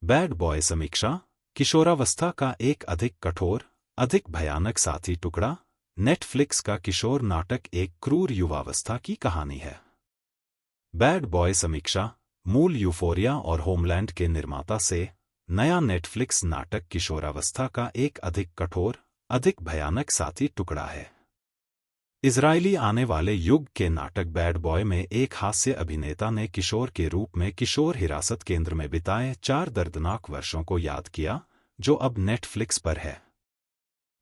Bad boy समीक्षा, किशोरावस्था का एक अधिक कठोर, अधिक भयानक साथी टुकड़ा। नेटफ्लिक्स का किशोर नाटक एक क्रूर युवावस्था की कहानी है। बैड बॉय समीक्षा, मूल यूफोरिया और होमलैंड के निर्माता से नया नेटफ्लिक्स नाटक किशोरावस्था का एक अधिक कठोर, अधिक भयानक साथी टुकड़ा है। इजरायली आने वाले युग के नाटक बैड बॉय में एक हास्य अभिनेता ने किशोर के रूप में किशोर हिरासत केंद्र में बिताए 4 दर्दनाक वर्षों को याद किया, जो अब नेटफ्लिक्स पर है।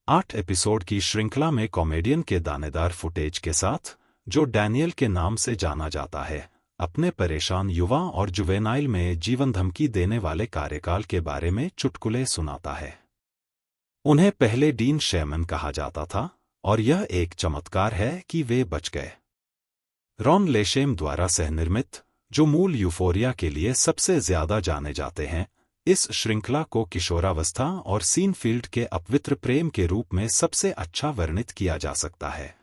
8 एपिसोड की श्रृंखला में कॉमेडियन के दानेदार फुटेज के साथ, जो डैनियल के नाम से जाना जाता है, अपने परेशान युवा और जुवेनाइल में जीवन धमकी देने वाले कार्यकाल के बारे में चुटकुले सुनाता है। उन्हें पहले डीन शेमन कहा जाता था, और यह एक चमत्कार है कि वे बच गए। रॉन लेशेम द्वारा सहनिर्मित, जो मूल यूफोरिया के लिए सबसे ज्यादा जाने जाते हैं, इस श्रृंखला को किशोरावस्था और सीनफील्ड के अपवित्र प्रेम के रूप में सबसे अच्छा वर्णित किया जा सकता है।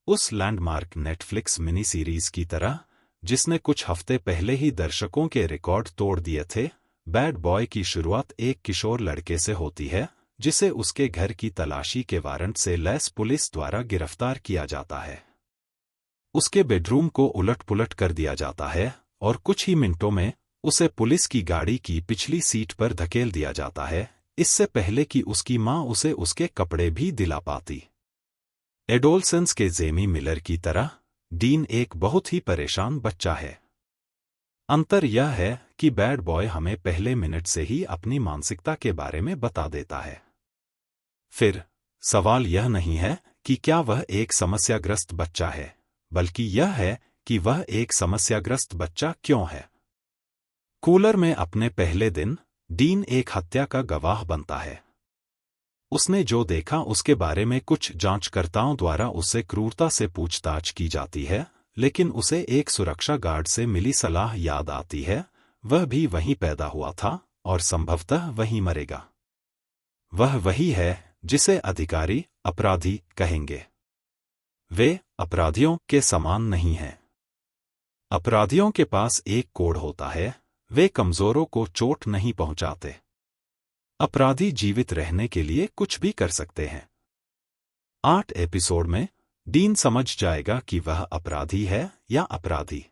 उस लैंडमार्क नेटफ्लिक्स मिनी सीरीज की तरह, जिसने कुछ हफ्ते पहले ही दर्शकों के रिकॉर्ड तोड़ दिए थे, बैड बॉय की शुरुआत एक किशोर लड़के से होती है, जिसे उसके घर की तलाशी के वारंट से लैस पुलिस द्वारा गिरफ्तार किया जाता है। उसके बेडरूम को उलट-पुलट कर दिया जाता है, और कुछ ही मिनटों में उसे पुलिस की गाड़ी की पिछली सीट पर धकेल दिया जाता है, इससे पहले कि उसकी मां उसे उसके कपड़े भी दिला पाती। एडोलसेंस के जेमी मिलर की तरह, डीन एक बहुत ही परेशान बच्चा है। अंतर यह है कि बैड बॉय हमें पहले मिनट से ही अपनी मानसिकता के बारे में बता देता है। फिर, सवाल यह नहीं है कि क्या वह एक समस्याग्रस्त बच्चा है, बल्कि यह है कि वह एक समस्याग्रस्त बच्चा क्यों है। कूलर में अपने पहले दिन, डीन एक हत्या का गवाह बनता है। उसने जो देखा उसके बारे में कुछ जांचकर्ताओं द्वारा उससे क्रूरता से पूछताछ की जाती है, लेकिन उसे एक सुरक्षा गार्ड से मिली सलाह याद आती है, वह भी वहीं पैदा हुआ था, और संभवतः वहीं मरेगा। वह वही है जिसे अधिकारी अपराधी कहेंगे। वे अपराधियों के समान नहीं हैं। अपराधियों के पास एक कोड होता है, वे कमजोरों को चोट नहीं पहुंचाते। अपराधी जीवित रहने के लिए कुछ भी कर सकते हैं। 8 एपिसोड में, डीन समझ जाएगा कि वह अपराधी है या अपराधी।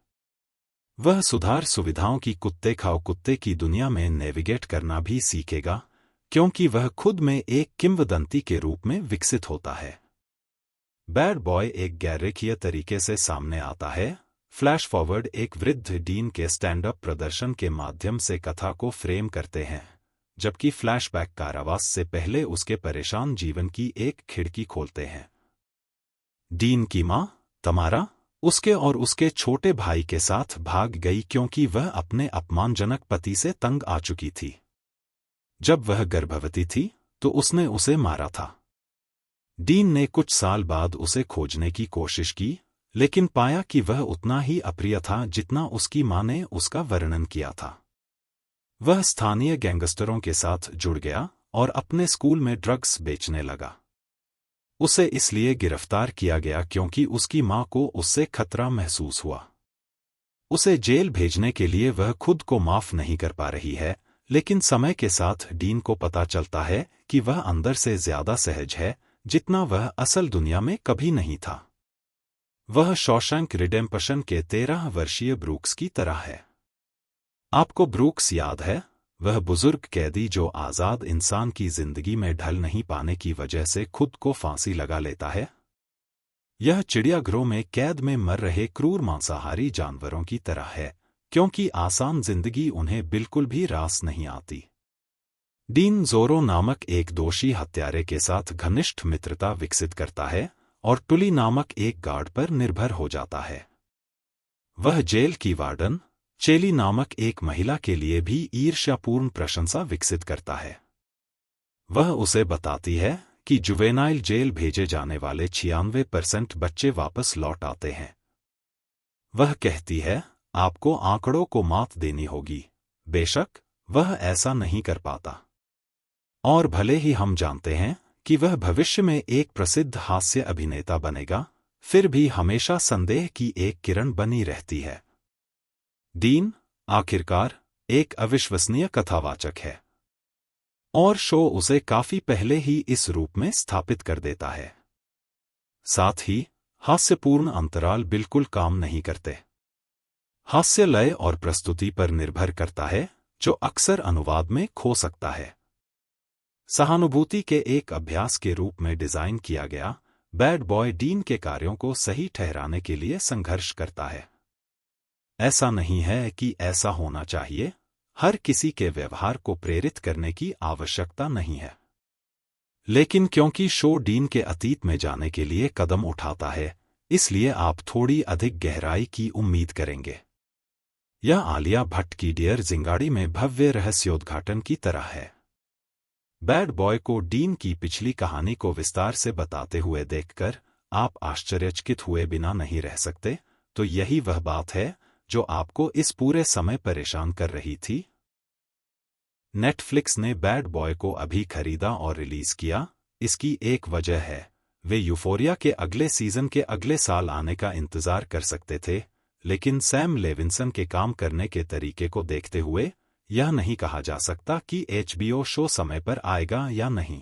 वह सुधार सुविधाओं की कुत्ते खाओ कुत्ते की दुनिया में नेविगेट करना भी सीखेगा, क्योंकि वह खुद में एक किंवदंती के रूप में विकसित होता है। बैड बॉय एक गैररेखीय तरीके से सामने आता है। फ्लैश फॉरवर्ड एक वृद्ध डीन के स्टैंड अप प्रदर्शन के माध्यम से कथा को फ्रेम करते हैं, जबकि फ्लैशबैक कारावास से पहले उसके परेशान जीवन की एक खिड़की खोलते हैं। डीन की मां, तमारा, उसके और उसके छोटे भाई के साथ भाग गई क्योंकि वह अपने अपमानजनक पति से तंग आ चुकी थी। जब वह गर्भवती थी, तो उसने उसे मारा था। डीन ने कुछ साल बाद उसे खोजने की कोशिश की, लेकिन पाया कि वह उतना ही अप्रिय था जितना उसकी मां ने उसका वर्णन किया था। वह स्थानीय गैंगस्टरों के साथ जुड़ गया और अपने स्कूल में ड्रग्स बेचने लगा। उसे इसलिए गिरफ्तार किया गया क्योंकि उसकी मां को उससे खतरा महसूस हुआ। उसे जेल भेजने के लिए वह खुद को माफ नहीं कर पा रही है, लेकिन समय के साथ डीन को पता चलता है कि वह अंदर से ज्यादा सहज है, जितना वह असल दुनिया में कभी नहीं था। वह शॉशैंक रिडेम्पशन के 13 वर्षीय ब्रूक्स की तरह है। आपको ब्रूक्स याद है, वह बुजुर्ग कैदी जो आजाद इंसान की जिंदगी में ढल नहीं पाने की वजह से खुद को फांसी लगा लेता है। यह चिड़ियाघरों में कैद में मर रहे क्रूर मांसाहारी जानवरों की तरह है, क्योंकि आसान जिंदगी उन्हें बिल्कुल भी रास नहीं आती। डीन जोरो नामक एक दोषी हत्यारे के साथ घनिष्ठ मित्रता विकसित करता है, और टुली नामक एक गार्ड पर निर्भर हो जाता है। वह जेल की वार्डन, चेली नामक एक महिला के लिए भी ईर्ष्यापूर्ण प्रशंसा विकसित करता है। वह उसे बताती है कि जुवेनाइल जेल भेजे जाने वाले 96% बच्चे वापस लौट आते हैं। वह कहती है, आपको आंकड़ों को मात देनी होगी। बेशक, वह ऐसा नहीं कर पाता। और भले ही हम जानते हैं कि वह भविष्य में एक प्रसिद्ध हास्य अभिनेता बनेगा, फिर भी हमेशा संदेह की एक किरण बनी रहती है। डीन, आखिरकार, एक अविश्वसनीय कथावाचक है और शो उसे काफी पहले ही इस रूप में स्थापित कर देता है। साथ ही हास्यपूर्ण अंतराल बिल्कुल काम नहीं करते। हास्य लय और प्रस्तुति पर निर्भर करता है, जो अक्सर अनुवाद में खो सकता है। सहानुभूति के एक अभ्यास के रूप में डिजाइन किया गया, बैड बॉय डीन के कार्यों को सही ठहराने के लिए संघर्ष करता है। ऐसा नहीं है कि ऐसा होना चाहिए, हर किसी के व्यवहार को प्रेरित करने की आवश्यकता नहीं है। लेकिन क्योंकि शो डीन के अतीत में जाने के लिए कदम उठाता है, इसलिए आप थोड़ी अधिक गहराई की उम्मीद करेंगे। यह आलिया भट्ट की डियर जिंगाड़ी में भव्य रहस्योद्घाटन की तरह है। बैड बॉय को डीन की पिछली कहानी को विस्तार से बताते हुए देखकर आप आश्चर्यचकित हुए बिना नहीं रह सकते। तो यही वह बात है जो आपको इस पूरे समय परेशान कर रही थी। नेटफ्लिक्स ने बैड बॉय को अभी खरीदा और रिलीज किया। इसकी एक वजह है, वे यूफोरिया के अगले सीजन के अगले साल आने का इंतजार कर सकते थे, लेकिन सैम लेविंसन के काम करने के तरीके को देखते हुए यह नहीं कहा जा सकता कि HBO शो समय पर आएगा या नहीं।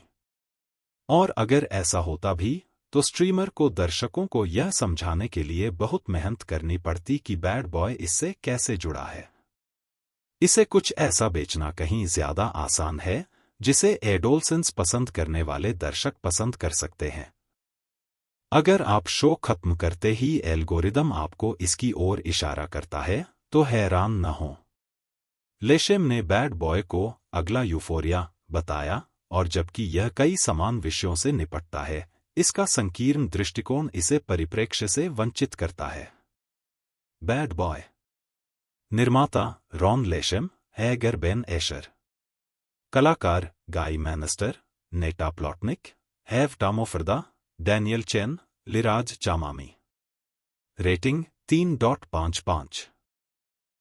और अगर ऐसा होता भी, तो स्ट्रीमर को दर्शकों को यह समझाने के लिए बहुत मेहनत करनी पड़ती कि बैड बॉय इससे कैसे जुड़ा है। इसे कुछ ऐसा बेचना कहीं ज्यादा आसान है, जिसे एडोलसेंस पसंद करने वाले दर्शक पसंद कर सकते हैं। अगर आप शो खत्म करते ही एल्गोरिदम आपको इसकी ओर इशारा करता है, तो हैरान न हो। लेशेम ने बैड बॉय को अगला यूफोरिया बताया, और जबकि यह कई समान विषयों से निपटता है, इसका संकीर्ण दृष्टिकोण इसे परिप्रेक्ष्य से वंचित करता है। बैड बॉय निर्माता Ron Leshem, Hagar Ben Asher. कलाकार गाई मैनस्टर, नेटा प्लॉटनिक, हैव टामोफर्दा, Daniel Chen, Liraz Chamami. Rating 3.55।